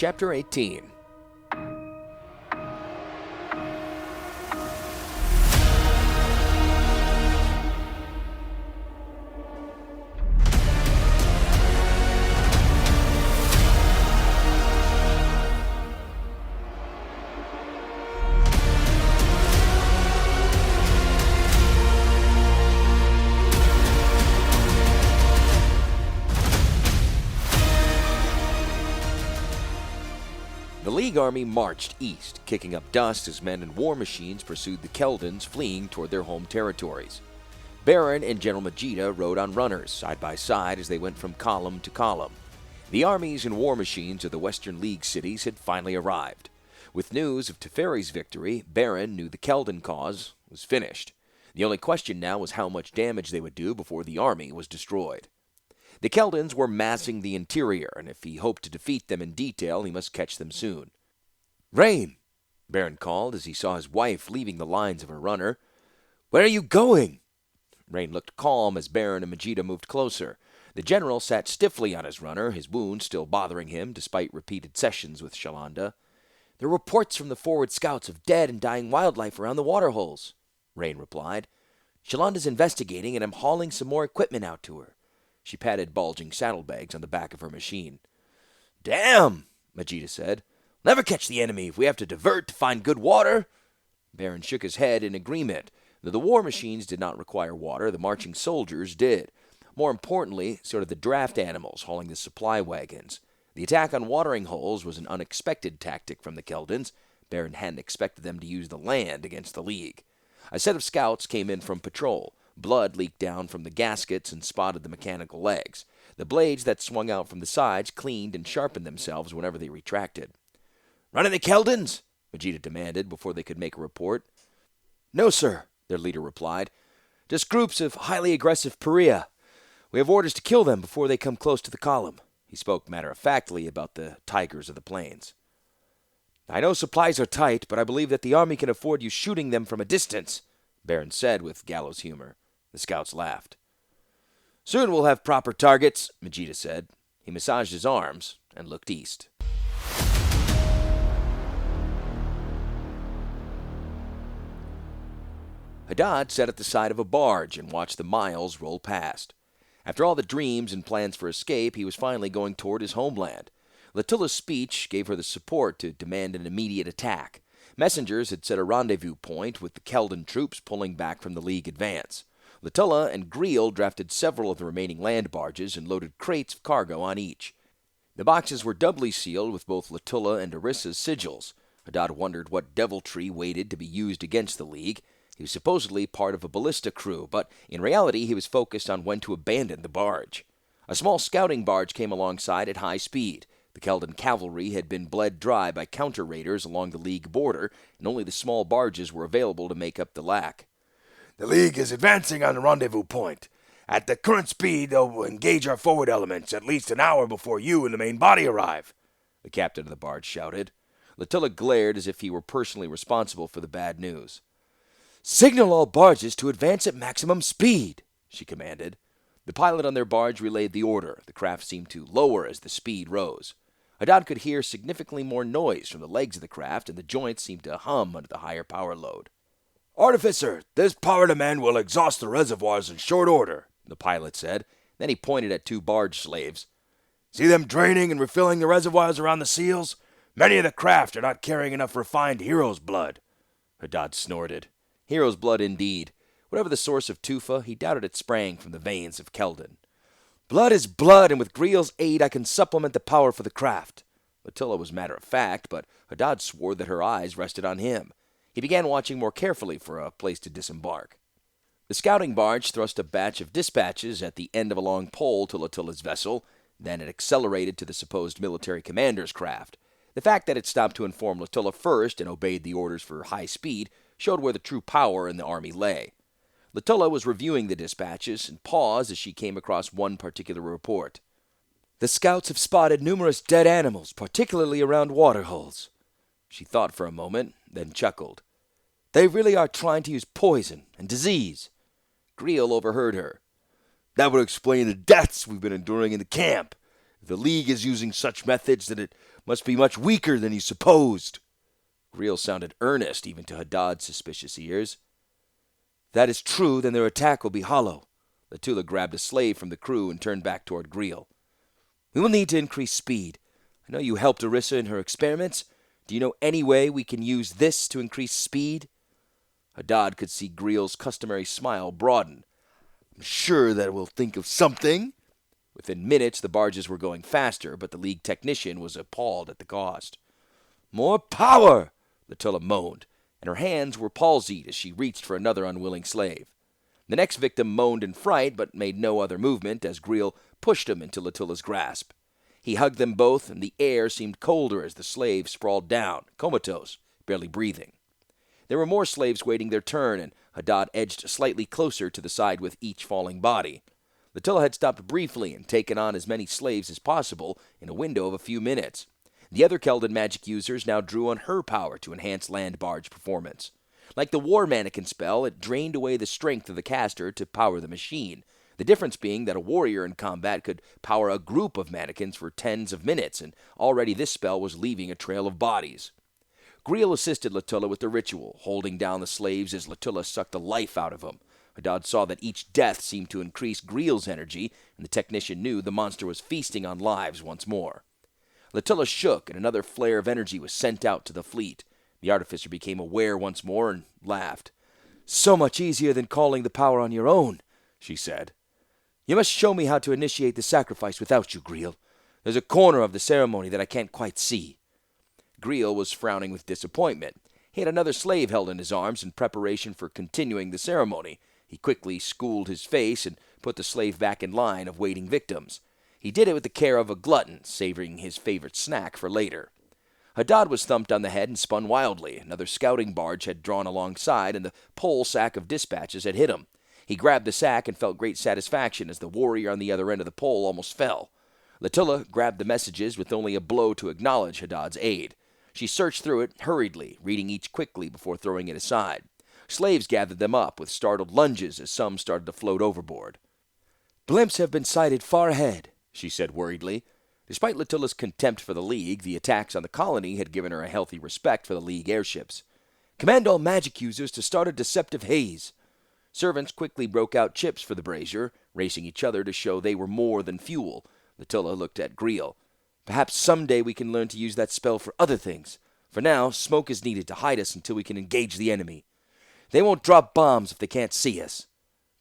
Chapter 18. The League army marched east, kicking up dust as men in war machines pursued the Keldons fleeing toward their home territories. Baron and General Majida rode on runners, side by side as they went from column to column. The armies and war machines of the Western League cities had finally arrived. With news of Teferi's victory, Baron knew the Keldon cause was finished. The only question now was how much damage they would do before the army was destroyed. The Keldons were massing the interior, and if he hoped to defeat them in detail, he must catch them soon. "Rain!" Baron called as he saw his wife leaving the lines of her runner. "Where are you going?" Rain looked calm as Baron and Majida moved closer. The general sat stiffly on his runner, his wound still bothering him despite repeated sessions with Shalanda. "There are reports from the forward scouts of dead and dying wildlife around the waterholes," Rain replied. "Shalanda's investigating, and I'm hauling some more equipment out to her." She patted bulging saddlebags on the back of her machine. "Damn," Majida said. "Never catch the enemy if we have to divert to find good water." Baron shook his head in agreement. Though the war machines did not require water, the marching soldiers did. More importantly, so did the draft animals hauling the supply wagons. The attack on watering holes was an unexpected tactic from the Keldons. Baron hadn't expected them to use the land against the League. A set of scouts came in from patrol. Blood leaked down from the gaskets and spotted the mechanical legs. The blades that swung out from the sides cleaned and sharpened themselves whenever they retracted. "Running the Keldons?" Majida demanded before they could make a report. "No, sir," their leader replied. "Just groups of highly aggressive Paria. We have orders to kill them before they come close to the column." He spoke matter-of-factly about the tigers of the plains. "I know supplies are tight, but I believe that the army can afford you shooting them from a distance," Baron said with gallows humor. The scouts laughed. "Soon we'll have proper targets," Majida said. He massaged his arms and looked east. Haddad sat at the side of a barge and watched the miles roll past. After all the dreams and plans for escape, he was finally going toward his homeland. Latilla's speech gave her the support to demand an immediate attack. Messengers had set a rendezvous point with the Keldon troops pulling back from the League advance. Latilla and Greel drafted several of the remaining land barges and loaded crates of cargo on each. The boxes were doubly sealed with both Latilla and Arissa's sigils. Haddad wondered what deviltry waited to be used against the League. He was supposedly part of a ballista crew, but in reality he was focused on when to abandon the barge. A small scouting barge came alongside at high speed. The Keldon cavalry had been bled dry by counter-raiders along the League border, and only the small barges were available to make up the lack. "The League is advancing on the rendezvous point. At the current speed, they'll engage our forward elements at least an hour before you and the main body arrive," the captain of the barge shouted. Latilla glared as if he were personally responsible for the bad news. "Signal all barges to advance at maximum speed," she commanded. The pilot on their barge relayed the order. The craft seemed to lower as the speed rose. Haddad could hear significantly more noise from the legs of the craft, and the joints seemed to hum under the higher power load. "Artificer, this power demand will exhaust the reservoirs in short order," the pilot said. Then he pointed at two barge slaves. "See them draining and refilling the reservoirs around the seals? Many of the craft are not carrying enough refined hero's blood." Haddad snorted. Hero's blood indeed. Whatever the source of Tufa, he doubted it sprang from the veins of Keldon. "Blood is blood, and with Greel's aid I can supplement the power for the craft." Latilla was matter-of-fact, but Haddad swore that her eyes rested on him. He began watching more carefully for a place to disembark. The scouting barge thrust a batch of dispatches at the end of a long pole to Latilla's vessel. Then it accelerated to the supposed military commander's craft. The fact that it stopped to inform Latilla first and obeyed the orders for high speed showed where the true power in the army lay. Latilla was reviewing the dispatches and paused as she came across one particular report. "The scouts have spotted numerous dead animals, particularly around waterholes." She thought for a moment, then chuckled. "They really are trying to use poison and disease." Greel overheard her. "That would explain the deaths we've been enduring in the camp. If the League is using such methods, then it must be much weaker than you supposed. Greel sounded earnest even to Haddad's suspicious ears. If that is true, then their attack will be hollow. Latula grabbed a slave from the crew and turned back toward Greel. We will need to increase speed. I know you helped Orissa in her experiments. Do you know any way we can use this to increase speed? Haddad could see Greel's customary smile broaden. I'm sure that we'll think of something. Within minutes, the barges were going faster, but the League technician was appalled at the cost. More power! Latula moaned, and her hands were palsied as she reached for another unwilling slave. The next victim moaned in fright, but made no other movement as Greel pushed him into Latula's grasp. He hugged them both, and the air seemed colder as the slave sprawled down, comatose, barely breathing. There were more slaves waiting their turn, and Haddad edged slightly closer to the side with each falling body. Latula had stopped briefly and taken on as many slaves as possible in a window of a few minutes. The other Keldon magic users now drew on her power to enhance land barge performance. Like the War Mannequin spell, it drained away the strength of the caster to power the machine. The difference being that a warrior in combat could power a group of mannequins for tens of minutes, and already this spell was leaving a trail of bodies. Greel assisted Latula with the ritual, holding down the slaves as Latula sucked the life out of them. Haddad saw that each death seemed to increase Greel's energy, and the technician knew the monster was feasting on lives once more. Latula shook, and another flare of energy was sent out to the fleet. The artificer became aware once more and laughed. So much easier than calling the power on your own, she said. You must show me how to initiate the sacrifice without you, Greel. There's a corner of the ceremony that I can't quite see. Greel was frowning with disappointment. He had another slave held in his arms in preparation for continuing the ceremony. He quickly schooled his face and put the slave back in line of waiting victims. He did it with the care of a glutton, savoring his favorite snack for later. Haddad was thumped on the head and spun wildly. Another scouting barge had drawn alongside, and the pole sack of dispatches had hit him. He grabbed the sack and felt great satisfaction as the warrior on the other end of the pole almost fell. Latula grabbed the messages with only a blow to acknowledge Haddad's aid. She searched through it hurriedly, reading each quickly before throwing it aside. Slaves gathered them up with startled lunges as some started to float overboard. Blimps have been sighted far ahead, she said worriedly. Despite Latula's contempt for the League, the attacks on the colony had given her a healthy respect for the League airships. Command all magic users to start a deceptive haze. Servants quickly broke out chips for the brazier, racing each other to show they were more than fuel. Latula looked at Greel. Perhaps someday we can learn to use that spell for other things. For now, smoke is needed to hide us until we can engage the enemy. They won't drop bombs if they can't see us.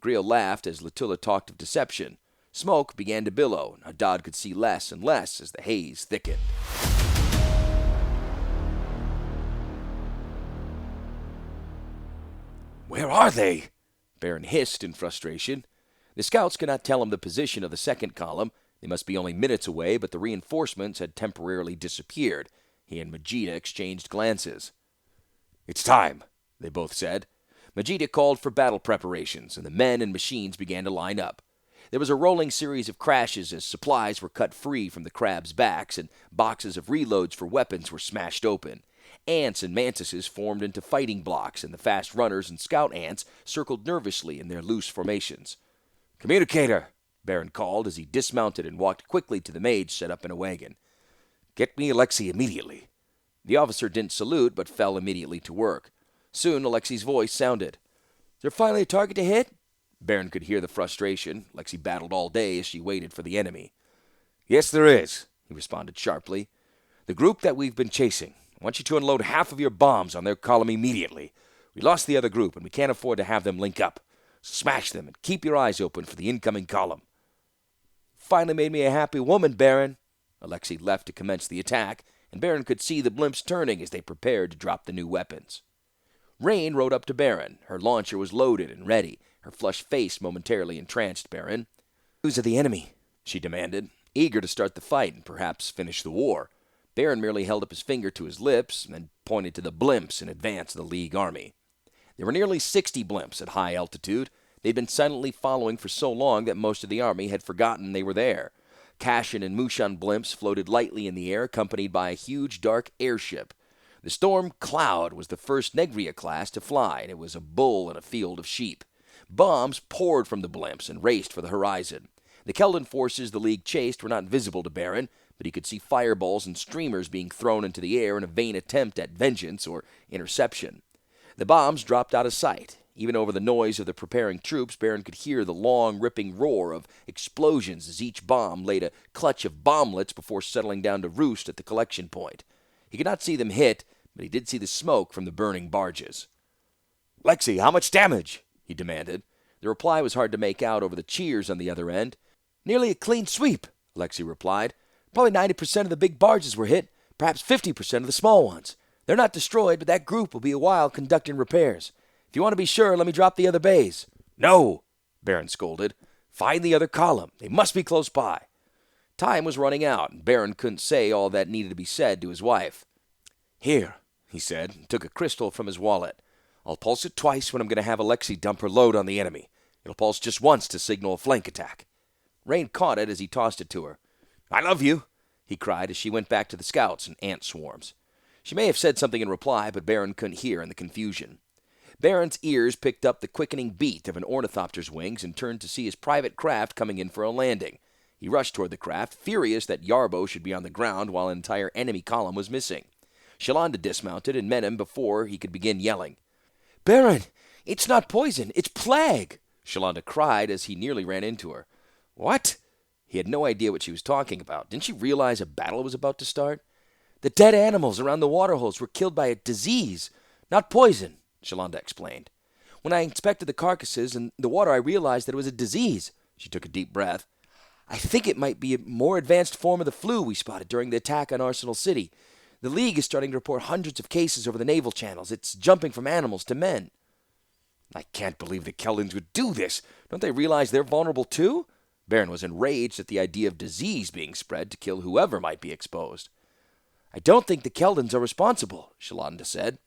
Greel laughed as Latula talked of deception. Smoke began to billow, and Haddad could see less and less as the haze thickened. Where are they? Baron hissed in frustration. The scouts could not tell him the position of the second column. They must be only minutes away, but the reinforcements had temporarily disappeared. He and Majida exchanged glances. It's time, they both said. Majida called for battle preparations, and the men and machines began to line up. There was a rolling series of crashes as supplies were cut free from the crabs' backs, and boxes of reloads for weapons were smashed open. Ants and mantises formed into fighting blocks, and the fast runners and scout ants circled nervously in their loose formations. Communicator, Baron called as he dismounted and walked quickly to the mage set up in a wagon. Get me Alexei immediately. The officer didn't salute, but fell immediately to work. Soon Alexei's voice sounded. Is there finally a target to hit? Baron could hear the frustration. Alexei battled all day as she waited for the enemy. Yes, there is, he responded sharply. The group that we've been chasing. I want you to unload half of your bombs on their column immediately. We lost the other group, and we can't afford to have them link up. Smash them and keep your eyes open for the incoming column. Finally made me a happy woman, Baron. Alexei left to commence the attack, and Baron could see the blimps turning as they prepared to drop the new weapons. Rain rode up to Baron. Her launcher was loaded and ready. Her flushed face momentarily entranced Baron. Who's of the enemy? She demanded, eager to start the fight and perhaps finish the war. Baron merely held up his finger to his lips and then pointed to the blimps in advance of the League army. There were nearly 60 blimps at high altitude. They'd been silently following for so long that most of the army had forgotten they were there. Kashin and Mushan blimps floated lightly in the air, accompanied by a huge dark airship. The Storm Cloud was the first Negria class to fly, and it was a bull in a field of sheep. Bombs poured from the blimps and raced for the horizon. The Keldon forces the League chased were not visible to Baron, but he could see fireballs and streamers being thrown into the air in a vain attempt at vengeance or interception. The bombs dropped out of sight. Even over the noise of the preparing troops, Baron could hear the long, ripping roar of explosions as each bomb laid a clutch of bomblets before settling down to roost at the collection point. He could not see them hit, but he did see the smoke from the burning barges. "Lexi, how much damage?" he demanded. The reply was hard to make out over the cheers on the other end. "Nearly a clean sweep," Lexi replied. "Probably 90% of the big barges were hit, perhaps 50% of the small ones. They're not destroyed, but that group will be a while conducting repairs. If you want to be sure, let me drop the other bays." "No," Baron scolded. "Find the other column. They must be close by." Time was running out, and Baron couldn't say all that needed to be said to his wife. "Here," he said, and took a crystal from his wallet. "I'll pulse it twice when I'm going to have Alexei dump her load on the enemy. It'll pulse just once to signal a flank attack." Rain caught it as he tossed it to her. "I love you," he cried as she went back to the scouts and ant swarms. She may have said something in reply, but Baron couldn't hear in the confusion. Baron's ears picked up the quickening beat of an ornithopter's wings and turned to see his private craft coming in for a landing. He rushed toward the craft, furious that Yarbo should be on the ground while an entire enemy column was missing. Shalanda dismounted and met him before he could begin yelling. "Baron, it's not poison, it's plague!" Shalanda cried as he nearly ran into her. "What?" He had no idea what she was talking about. Didn't she realize a battle was about to start? "The dead animals around the waterholes were killed by a disease, not poison," Shalanda explained. "When I inspected the carcasses and the water, I realized that it was a disease." She took a deep breath. "I think it might be a more advanced form of the flu we spotted during the attack on Arsenal City. The League is starting to report hundreds of cases over the naval channels. It's jumping from animals to men." "I can't believe the Keldons would do this. "Don't they realize they're vulnerable too?" Baron was enraged at the idea of disease being spread to kill whoever might be exposed. "I don't think the Keldons are responsible," Shalanda said.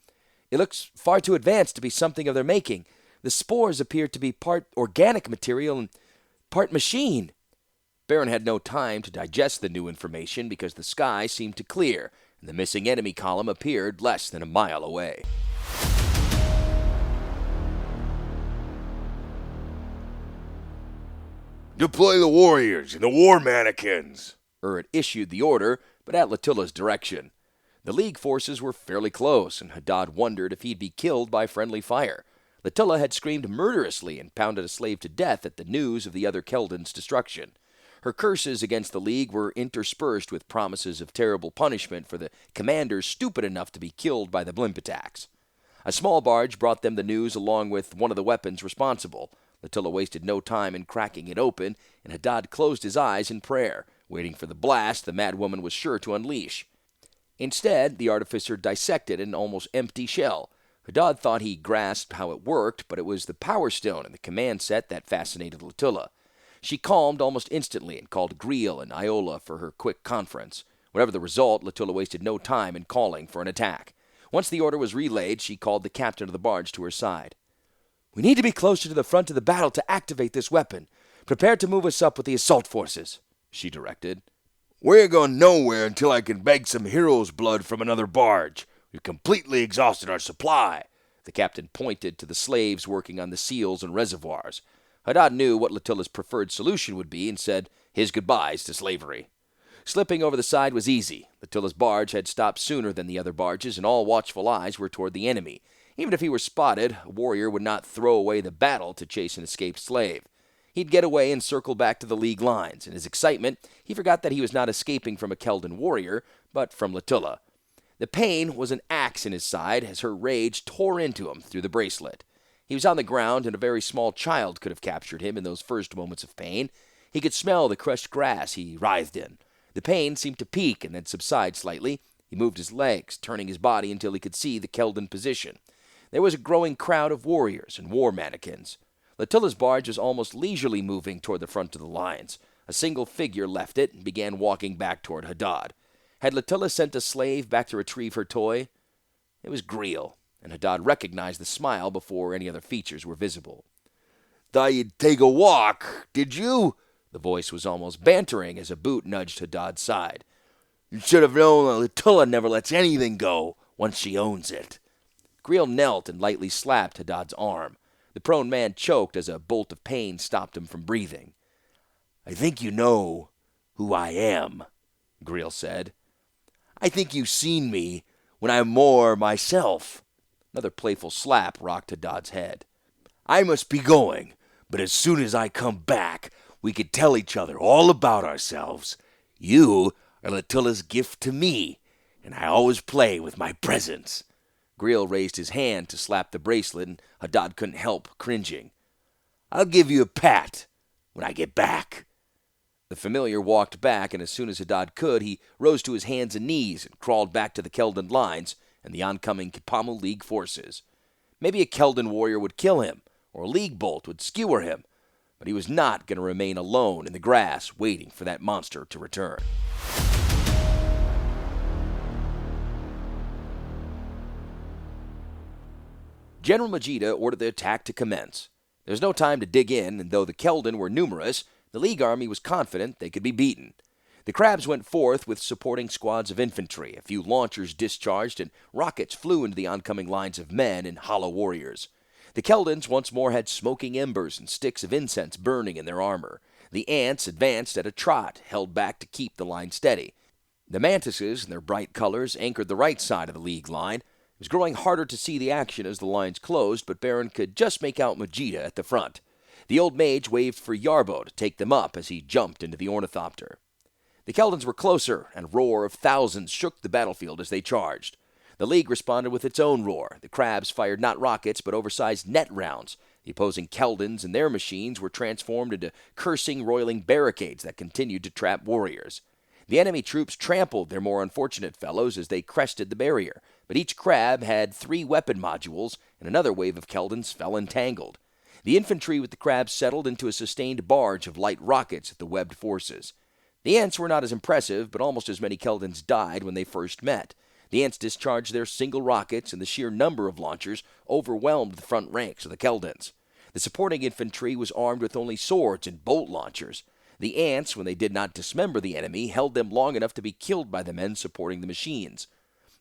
"It looks far too advanced to be something of their making. The spores appear to be part organic material and part machine." Baron had no time to digest the new information because the sky seemed to clear, and the missing enemy column appeared less than a mile away. "Deploy the warriors and the war mannequins." Urd issued the order, but at Latilla's direction. The League forces were fairly close, and Haddad wondered if he'd be killed by friendly fire. Latilla had screamed murderously and pounded a slave to death at the news of the other Keldons' destruction. Her curses against the League were interspersed with promises of terrible punishment for the commanders stupid enough to be killed by the blimp attacks. A small barge brought them the news along with one of the weapons responsible. Latilla wasted no time in cracking it open, and Haddad closed his eyes in prayer, waiting for the blast the madwoman was sure to unleash. Instead, the artificer dissected an almost empty shell. Haddad thought he grasped how it worked, but it was the power stone in the command set that fascinated Latilla. She calmed almost instantly and called Greel and Iola for her quick conference. Whatever the result, Latilla wasted no time in calling for an attack. Once the order was relayed, she called the captain of the barge to her side. "We need to be closer to the front of the battle to activate this weapon. Prepare to move us up with the assault forces," she directed. "We ain't going nowhere until I can beg some hero's blood from another barge. We've completely exhausted our supply." The captain pointed to the slaves working on the seals and reservoirs. Haddad knew what Latilla's preferred solution would be and said his goodbyes to slavery. Slipping over the side was easy. Latilla's barge had stopped sooner than the other barges, and all watchful eyes were toward the enemy. Even if he were spotted, a warrior would not throw away the battle to chase an escaped slave. He'd get away and circle back to the League lines. In his excitement, he forgot that he was not escaping from a Keldon warrior, but from Latilla. The pain was an axe in his side as her rage tore into him through the bracelet. He was on the ground, and a very small child could have captured him in those first moments of pain. He could smell the crushed grass he writhed in. The pain seemed to peak and then subside slightly. He moved his legs, turning his body until he could see the Keldon position. There was a growing crowd of warriors and war mannequins. Latilla's barge was almost leisurely moving toward the front of the lines. A single figure left it and began walking back toward Haddad. Had Latilla sent a slave back to retrieve her toy? It was Greel, and Haddad recognized the smile before any other features were visible. "Thought you'd take a walk, did you?" The voice was almost bantering as a boot nudged Haddad's side. "You should have known that Latilla never lets anything go once she owns it." Greel knelt and lightly slapped Haddad's arm. The prone man choked as a bolt of pain stopped him from breathing. "I think you know who I am." Greel said. I think you've seen me when I'm more myself. Another playful slap rocked Haddad's head. I must be going, but as soon as I come back, we could tell each other all about ourselves. You are Latilla's gift to me, and I always play with my presents. Greel raised his hand to slap the bracelet, and Haddad couldn't help cringing. I'll give you a pat when I get back. The familiar walked back, and as soon as Haddad could, he rose to his hands and knees and crawled back to the Keldon lines and the oncoming Kipamu League forces. Maybe a Keldon warrior would kill him, or a League bolt would skewer him, but he was not going to remain alone in the grass waiting for that monster to return. General Majida ordered the attack to commence. There was no time to dig in, and though the Keldon were numerous, the League army was confident they could be beaten. The Crabs went forth with supporting squads of infantry, a few launchers discharged, and rockets flew into the oncoming lines of men and hollow warriors. The Keldons once more had smoking embers and sticks of incense burning in their armor. The ants advanced at a trot, held back to keep the line steady. The mantises, in their bright colors, anchored the right side of the League line. It was growing harder to see the action as the lines closed, but Baron could just make out Majida at the front. The old mage waved for Yarbo to take them up as he jumped into the ornithopter. The Keldons were closer, and a roar of thousands shook the battlefield as they charged. The League responded with its own roar. The Crabs fired not rockets, but oversized net rounds. The opposing Keldons and their machines were transformed into cursing, roiling barricades that continued to trap warriors. The enemy troops trampled their more unfortunate fellows as they crested the barrier, but each Crab had 3 weapon modules, and another wave of Keldons fell entangled. The infantry with the Crabs settled into a sustained barrage of light rockets at the webbed forces. The ants were not as impressive, but almost as many Keldons died when they first met. The ants discharged their single rockets, and the sheer number of launchers overwhelmed the front ranks of the Keldons. The supporting infantry was armed with only swords and bolt launchers. The ants, when they did not dismember the enemy, held them long enough to be killed by the men supporting the machines.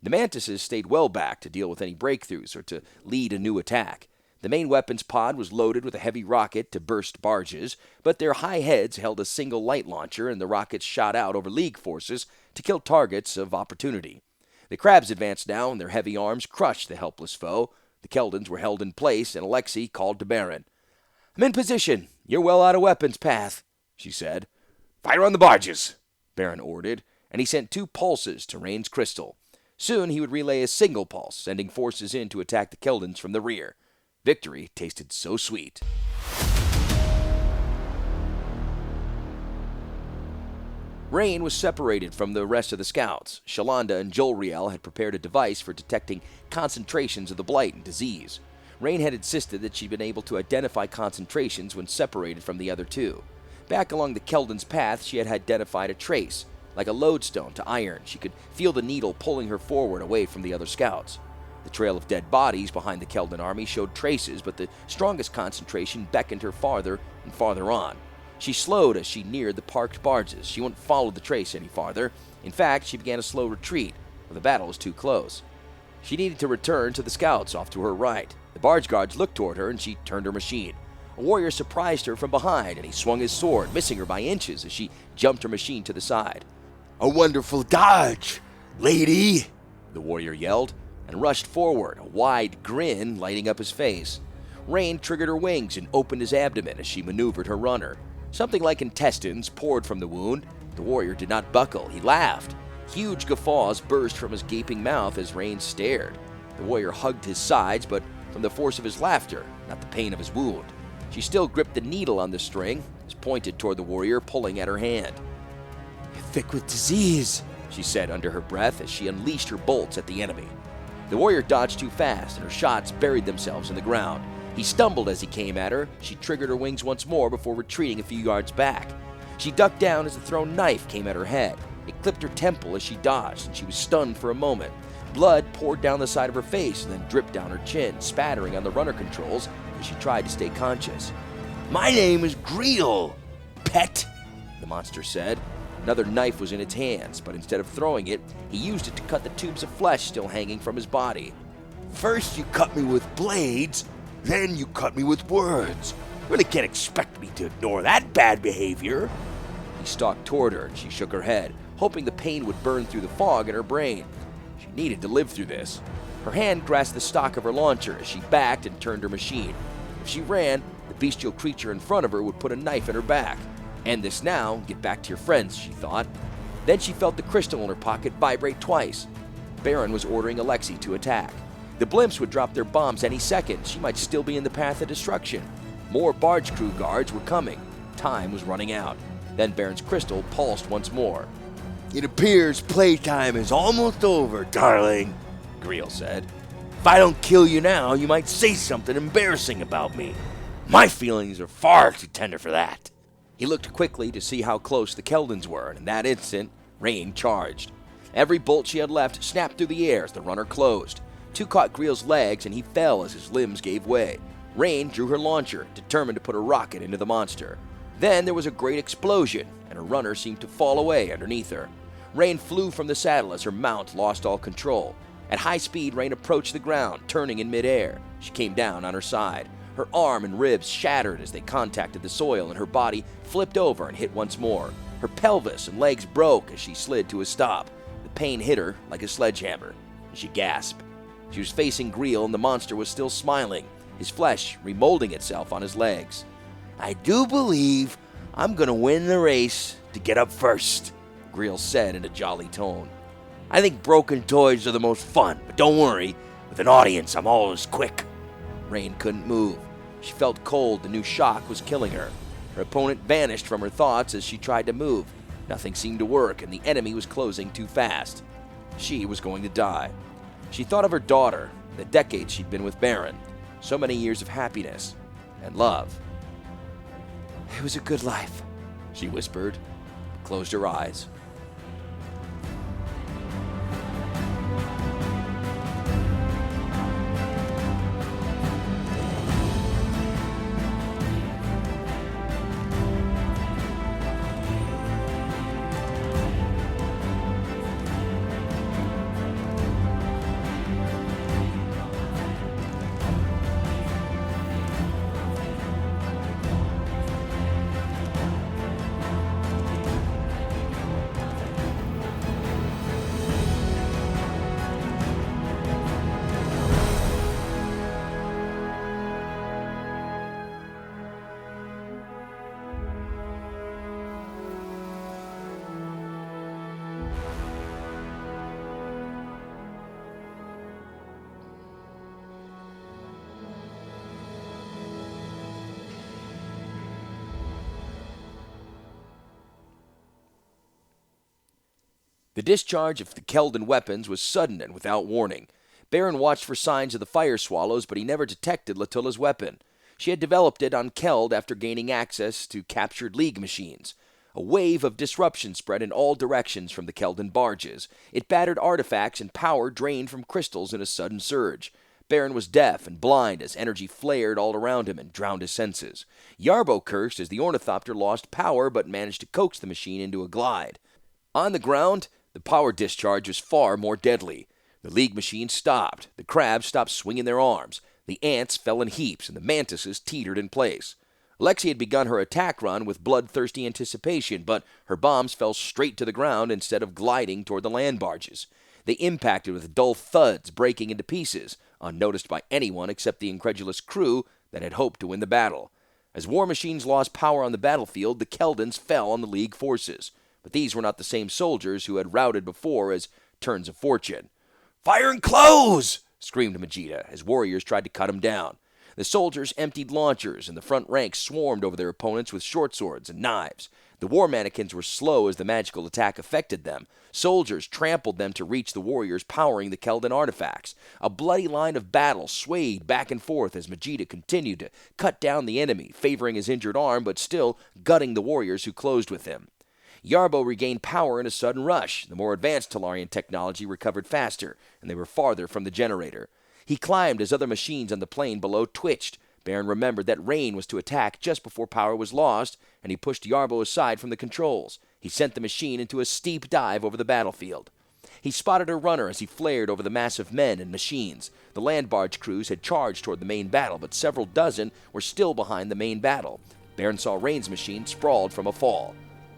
The mantises stayed well back to deal with any breakthroughs or to lead a new attack. The main weapons pod was loaded with a heavy rocket to burst barges, but their high heads held a single light launcher, and the rockets shot out over League forces to kill targets of opportunity. The Crabs advanced now, and their heavy arms crushed the helpless foe. The Keldons were held in place, and Alexei called to Baron. I'm in position. You're well out of weapons path, she said. Fire on the barges, Baron ordered, and he sent 2 pulses to Rain's crystal. Soon he would relay a single pulse, sending forces in to attack the Keldons from the rear. Victory tasted so sweet. Rain was separated from the rest of the scouts. Shalanda and Jolriel had prepared a device for detecting concentrations of the blight and disease. Rain had insisted that she'd been able to identify concentrations when separated from the other 2. Back along the Keldon's path, she had identified a trace. Like a lodestone to iron, she could feel the needle pulling her forward away from the other scouts. The trail of dead bodies behind the Keldon army showed traces, but the strongest concentration beckoned her farther and farther on. She slowed as she neared the parked barges. She wouldn't follow the trace any farther. In fact, she began a slow retreat, for the battle was too close. She needed to return to the scouts off to her right. The barge guards looked toward her, and she turned her machine. A warrior surprised her from behind, and he swung his sword, missing her by inches as she jumped her machine to the side. A wonderful dodge, lady, the warrior yelled, and rushed forward, a wide grin lighting up his face. Rain triggered her wings and opened his abdomen as she maneuvered her runner. Something like intestines poured from the wound. The warrior did not buckle. He laughed. Huge guffaws burst from his gaping mouth as Rain stared. The warrior hugged his sides, but from the force of his laughter, not the pain of his wound. She still gripped the needle on the string, as pointed toward the warrior, pulling at her hand. You're thick with disease, she said under her breath as she unleashed her bolts at the enemy. The warrior dodged too fast, and her shots buried themselves in the ground. He stumbled as he came at her. She triggered her wings once more before retreating a few yards back. She ducked down as the thrown knife came at her head. It clipped her temple as she dodged, and she was stunned for a moment. Blood poured down the side of her face and then dripped down her chin, spattering on the runner controls as she tried to stay conscious. My name is Greel, pet, the monster said. Another knife was in its hands, but instead of throwing it, he used it to cut the tubes of flesh still hanging from his body. First you cut me with blades, then you cut me with words. You really can't expect me to ignore that bad behavior. He stalked toward her, and she shook her head. hoping the pain would burn through the fog in her brain. She needed to live through this. Her hand grasped the stock of her launcher as she backed and turned her machine. If she ran, the bestial creature in front of her would put a knife in her back. End this now, get back to your friends, she thought. Then she felt the crystal in her pocket vibrate twice. Baron was ordering Alexei to attack. The blimps would drop their bombs any second. She might still be in the path of destruction. More barge crew guards were coming. Time was running out. Then Baron's crystal pulsed once more. It appears playtime is almost over, darling, Greel said. If I don't kill you now, you might say something embarrassing about me. My feelings are far too tender for that. He looked quickly to see how close the Keldons were, and in that instant, Rain charged. Every bolt she had left snapped through the air as the runner closed. Two caught Greel's legs, and he fell as his limbs gave way. Rain drew her launcher, determined to put a rocket into the monster. Then there was a great explosion, and her runner seemed to fall away underneath her. Rain flew from the saddle as her mount lost all control. At high speed, Rain approached the ground, turning in midair. She came down on her side. Her arm and ribs shattered as they contacted the soil, and her body flipped over and hit once more. Her pelvis and legs broke as she slid to a stop. The pain hit her like a sledgehammer, and she gasped. She was facing Greel, and the monster was still smiling, his flesh remolding itself on his legs. I do believe I'm going to win the race to get up first, Greel said in a jolly tone. I think broken toys are the most fun, but don't worry, with an audience I'm always quick. Rain couldn't move. She felt cold. The new shock was killing her. Her opponent vanished from her thoughts as she tried to move. Nothing seemed to work, and the enemy was closing too fast. She was going to die. She thought of her daughter, the decades she'd been with Baron. So many years of happiness and love. It was a good life, she whispered, closed her eyes. The discharge of the Keldon weapons was sudden and without warning. Baron watched for signs of the fire swallows, but he never detected Latilla's weapon. She had developed it on Keld after gaining access to captured League machines. A wave of disruption spread in all directions from the Keldon barges. It battered artifacts and power drained from crystals in a sudden surge. Baron was deaf and blind as energy flared all around him and drowned his senses. Yarbo cursed as the ornithopter lost power but managed to coax the machine into a glide. On the ground, the power discharge was far more deadly. The League machine stopped. The crabs stopped swinging their arms. The ants fell in heaps, and the mantises teetered in place. Alexei had begun her attack run with bloodthirsty anticipation, but her bombs fell straight to the ground instead of gliding toward the land barges. They impacted with dull thuds, breaking into pieces, unnoticed by anyone except the incredulous crew that had hoped to win the battle. As war machines lost power on the battlefield, the Keldons fell on the League forces. But these were not the same soldiers who had routed before as turns of fortune. Fire and close! Screamed Majida as warriors tried to cut him down. The soldiers emptied launchers, and the front ranks swarmed over their opponents with short swords and knives. The war mannequins were slow as the magical attack affected them. Soldiers trampled them to reach the warriors powering the Keldon artifacts. A bloody line of battle swayed back and forth as Majida continued to cut down the enemy, favoring his injured arm but still gutting the warriors who closed with him. Yarbo regained power in a sudden rush. The more advanced Talarian technology recovered faster, and they were farther from the generator. He climbed as other machines on the plain below twitched. Baron remembered that Rain was to attack just before power was lost, and he pushed Yarbo aside from the controls. He sent the machine into a steep dive over the battlefield. He spotted a runner as he flared over the mass of men and machines. The land barge crews had charged toward the main battle, but several dozen were still behind the main battle. Baron saw Rain's machine sprawled from a fall.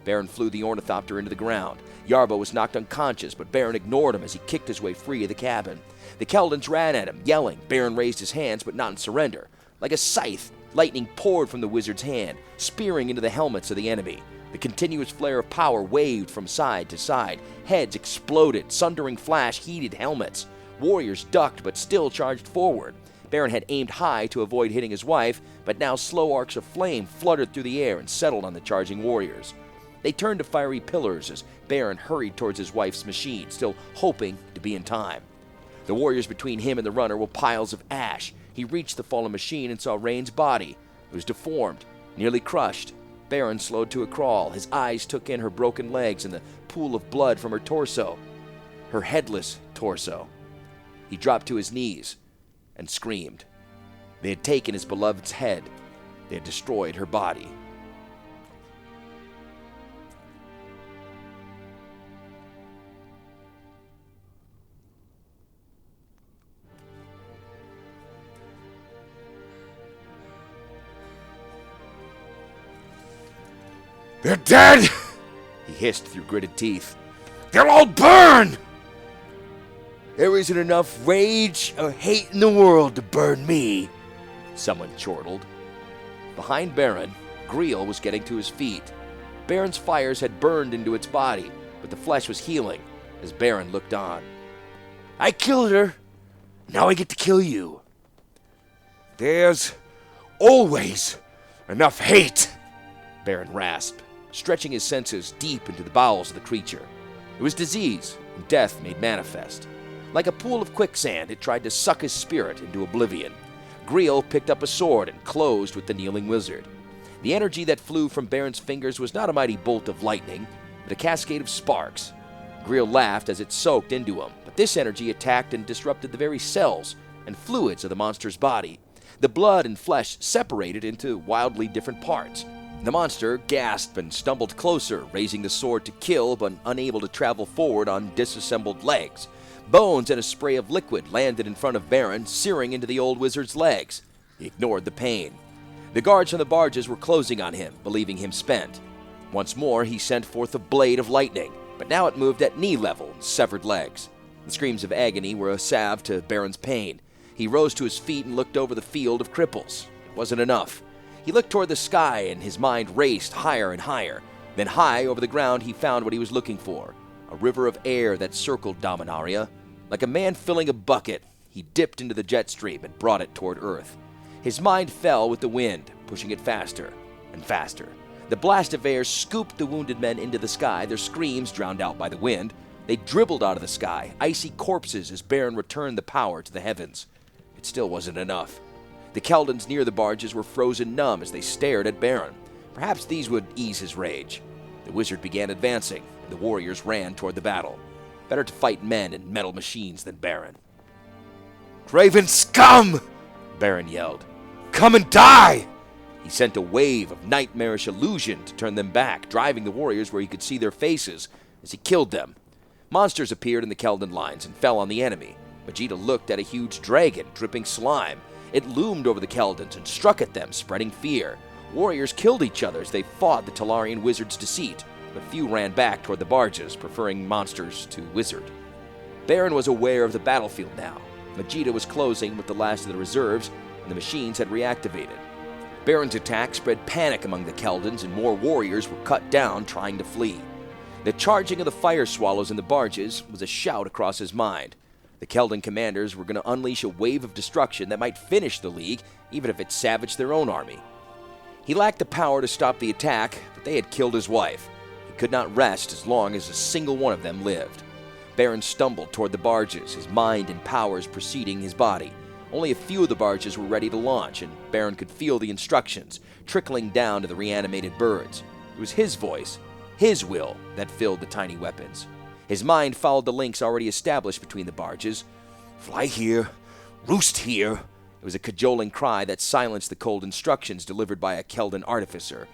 Baron flew the ornithopter into the ground. Yarbo was knocked unconscious, but Baron ignored him as he kicked his way free of the cabin. The Keldons ran at him, yelling. Baron raised his hands, but not in surrender. Like a scythe, lightning poured from the wizard's hand, spearing into the helmets of the enemy. The continuous flare of power waved from side to side. Heads exploded, sundering flash heated helmets. Warriors ducked, but still charged forward. Baron had aimed high to avoid hitting his wife, but now slow arcs of flame fluttered through the air and settled on the charging warriors. They turned to fiery pillars as Baron hurried towards his wife's machine, still hoping to be in time. The warriors between him and the runner were piles of ash. He reached the fallen machine and saw Rain's body. It was deformed, nearly crushed. Baron slowed to a crawl. His eyes took in her broken legs and the pool of blood from her torso. Her headless torso. He dropped to his knees and screamed. They had taken his beloved's head. They had destroyed her body. They're dead! He hissed through gritted teeth. They'll all burn! There isn't enough rage or hate in the world to burn me, someone chortled. Behind Baron, Greel was getting to his feet. Baron's fires had burned into its body, but the flesh was healing as Baron looked on. I killed her. Now I get to kill you. There's always enough hate, Baron rasped, stretching his senses deep into the bowels of the creature. It was disease and death made manifest. Like a pool of quicksand, it tried to suck his spirit into oblivion. Greel picked up a sword and closed with the kneeling wizard. The energy that flew from Baron's fingers was not a mighty bolt of lightning, but a cascade of sparks. Greel laughed as it soaked into him, but this energy attacked and disrupted the very cells and fluids of the monster's body. The blood and flesh separated into wildly different parts. The monster gasped and stumbled closer, raising the sword to kill but unable to travel forward on disassembled legs. Bones and a spray of liquid landed in front of Baron, searing into the old wizard's legs. He ignored the pain. The guards from the barges were closing on him, believing him spent. Once more, he sent forth a blade of lightning, but now it moved at knee level and severed legs. The screams of agony were a salve to Baron's pain. He rose to his feet and looked over the field of cripples. It wasn't enough. He looked toward the sky and his mind raced higher and higher. Then high over the ground he found what he was looking for. A river of air that circled Dominaria. Like a man filling a bucket, he dipped into the jet stream and brought it toward Earth. His mind fell with the wind, pushing it faster and faster. The blast of air scooped the wounded men into the sky, their screams drowned out by the wind. They dribbled out of the sky, icy corpses as Baron returned the power to the heavens. It still wasn't enough. The Keldons near the barges were frozen numb as they stared at Baron. Perhaps these would ease his rage. The wizard began advancing, and the warriors ran toward the battle. Better to fight men and metal machines than Baron. Craven scum! Baron yelled. Come and die! He sent a wave of nightmarish illusion to turn them back, driving the warriors where he could see their faces as he killed them. Monsters appeared in the Keldon lines and fell on the enemy. Vegeta looked at a huge dragon dripping slime. It loomed over the Keldons and struck at them, spreading fear. Warriors killed each other as they fought the Talarian wizard's deceit, but few ran back toward the barges, preferring monsters to wizard. Baron was aware of the battlefield now. Vegeta was closing with the last of the reserves, and the machines had reactivated. Baron's attack spread panic among the Keldons, and more warriors were cut down trying to flee. The charging of the fire swallows in the barges was a shout across his mind. The Keldon commanders were going to unleash a wave of destruction that might finish the League, even if it savaged their own army. He lacked the power to stop the attack, but they had killed his wife. He could not rest as long as a single one of them lived. Baron stumbled toward the barges, his mind and powers preceding his body. Only a few of the barges were ready to launch, and Baron could feel the instructions trickling down to the reanimated birds. It was his voice, his will, that filled the tiny weapons. His mind followed the links already established between the barges. Fly here, roost here. It was a cajoling cry that silenced the cold instructions delivered by a Keldon artificer.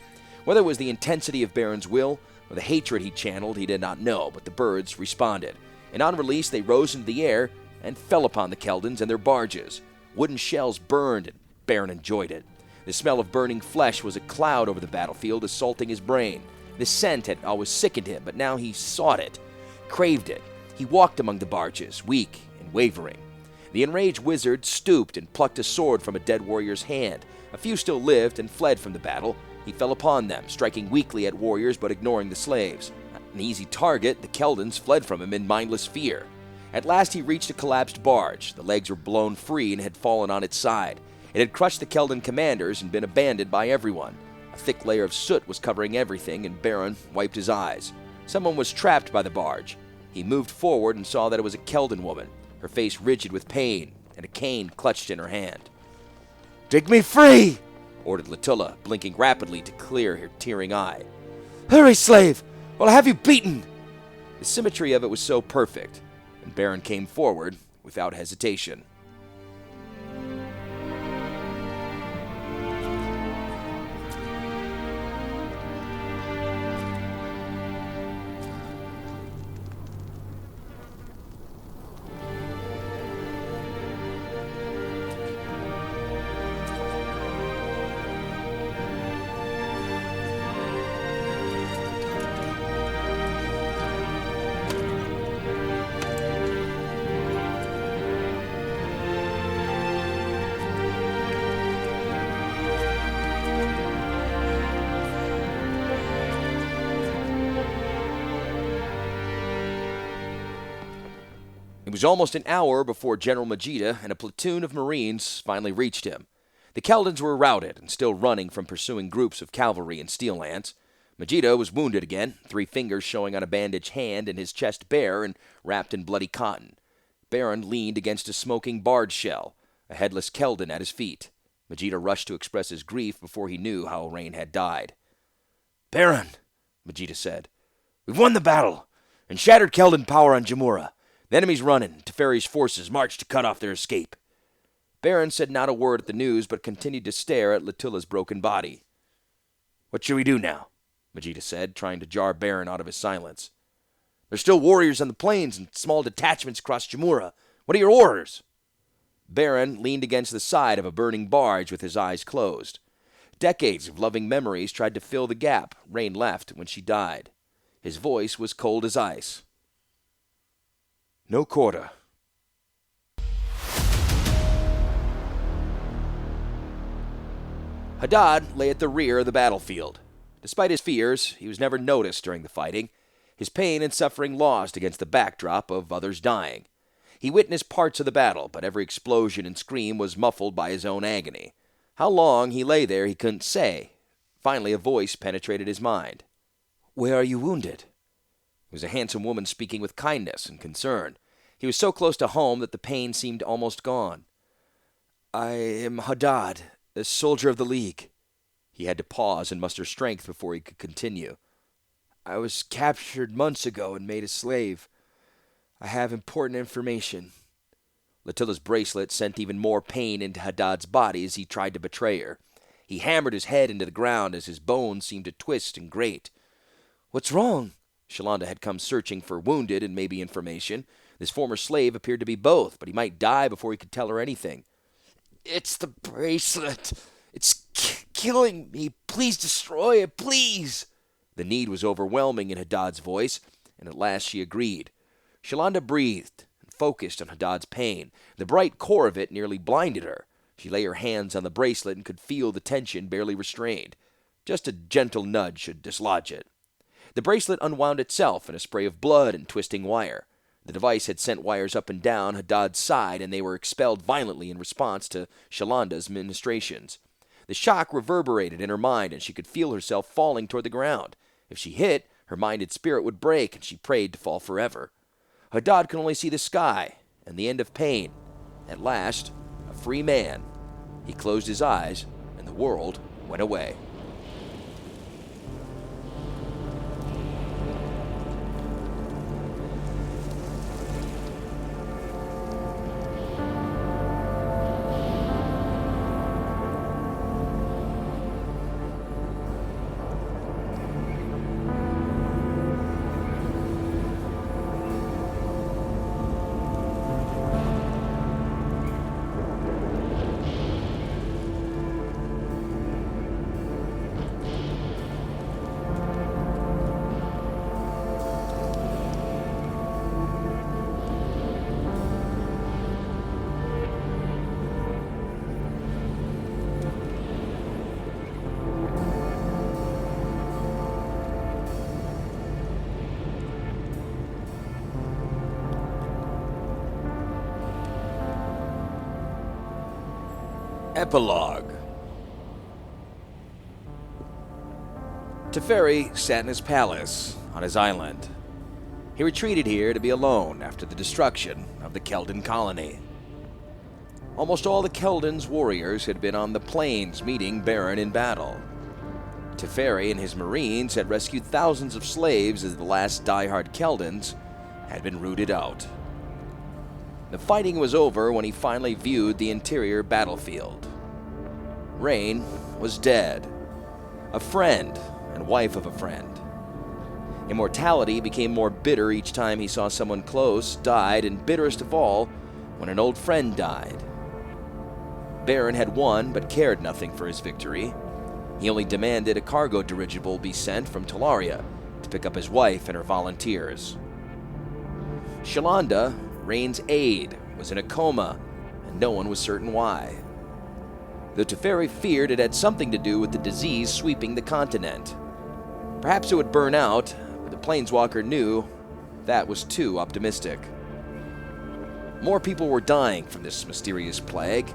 Whether it was the intensity of Baron's will or the hatred he channeled, he did not know, but the birds responded. And on release, they rose into the air and fell upon the Keldons and their barges. Wooden shells burned, and Baron enjoyed it. The smell of burning flesh was a cloud over the battlefield, assaulting his brain. The scent had always sickened him, but now he sought it, craved it. He walked among the barges, weak and wavering. The enraged wizard stooped and plucked a sword from a dead warrior's hand. A few still lived and fled from the battle. He fell upon them, striking weakly at warriors but ignoring the slaves. An easy target, the Keldons fled from him in mindless fear. At last he reached a collapsed barge. The legs were blown free and had fallen on its side. It had crushed the Keldon commanders and been abandoned by everyone. A thick layer of soot was covering everything, and Baron wiped his eyes. Someone was trapped by the barge. He moved forward and saw that it was a Keldon woman, her face rigid with pain, and a cane clutched in her hand. "Take me free!" ordered Latilla, blinking rapidly to clear her tearing eye. "Hurry, slave! I'll have you beaten!" The symmetry of it was so perfect, and Baron came forward without hesitation. It was almost an hour before General Majida and a platoon of Marines finally reached him. The Keldons were routed and still running from pursuing groups of cavalry and steel lance. Majida was wounded again, 3 fingers showing on a bandaged hand and his chest bare and wrapped in bloody cotton. Baron leaned against a smoking barge shell, a headless Keldon at his feet. Majida rushed to express his grief before he knew how Rain had died. "Baron," Majida said, "we've won the battle and shattered Keldon power on Jamuraa. The enemy's running. Teferi's forces march to cut off their escape." Baron said not a word at the news, but continued to stare at Latilla's broken body. "What should we do now?" Majida said, trying to jar Baron out of his silence. "There's still warriors on the plains and small detachments across Jamuraa. What are your orders?" Baron leaned against the side of a burning barge with his eyes closed. Decades of loving memories tried to fill the gap Rain left when she died. His voice was cold as ice. "No quarter." Haddad lay at the rear of the battlefield. Despite his fears, he was never noticed during the fighting, his pain and suffering lost against the backdrop of others dying. He witnessed parts of the battle, but every explosion and scream was muffled by his own agony. How long he lay there he couldn't say. Finally, a voice penetrated his mind. "Where are you wounded?" It was a handsome woman speaking with kindness and concern. He was so close to home that the pain seemed almost gone. "I am Haddad, a soldier of the League." He had to pause and muster strength before he could continue. "I was captured months ago and made a slave. I have important information." Latilla's bracelet sent even more pain into Haddad's body as he tried to betray her. He hammered his head into the ground as his bones seemed to twist and grate. "What's wrong?" Shalanda had come searching for wounded and maybe information. This former slave appeared to be both, but he might die before he could tell her anything. "It's the bracelet. It's killing me. Please destroy it, please." The need was overwhelming in Haddad's voice, and at last she agreed. Shalanda breathed and focused on Haddad's pain. The bright core of it nearly blinded her. She lay her hands on the bracelet and could feel the tension barely restrained. Just a gentle nudge should dislodge it. The bracelet unwound itself in a spray of blood and twisting wire. The device had sent wires up and down Haddad's side, and they were expelled violently in response to Shalanda's ministrations. The shock reverberated in her mind, and she could feel herself falling toward the ground. If she hit, her mind and spirit would break, and she prayed to fall forever. Haddad could only see the sky and the end of pain. At last, a free man. He closed his eyes, and the world went away. Epilogue. Teferi sat in his palace on his island. He retreated here to be alone after the destruction of the Keldon colony. Almost all the Keldons' warriors had been on the plains meeting Baron in battle. Teferi and his marines had rescued thousands of slaves as the last die-hard Keldons had been rooted out. The fighting was over when he finally viewed the interior battlefield. Rain was dead, a friend and wife of a friend. Immortality became more bitter each time he saw someone close died, and bitterest of all, when an old friend died. Baron had won, but cared nothing for his victory. He only demanded a cargo dirigible be sent from Talaria to pick up his wife and her volunteers. Shalanda, Rain's aide, was in a coma, and no one was certain why. Though Teferi feared it had something to do with the disease sweeping the continent. Perhaps it would burn out, but the planeswalker knew that was too optimistic. More people were dying from this mysterious plague.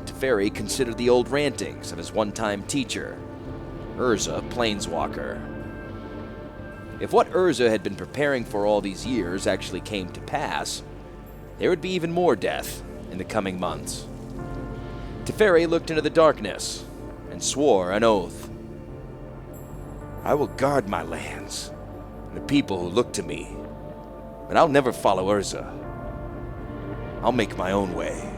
Teferi considered the old rantings of his one-time teacher, Urza Planeswalker. If what Urza had been preparing for all these years actually came to pass, there would be even more death in the coming months. Teferi looked into the darkness and swore an oath. I will guard my lands and the people who look to me, but I'll never follow Urza. I'll make my own way.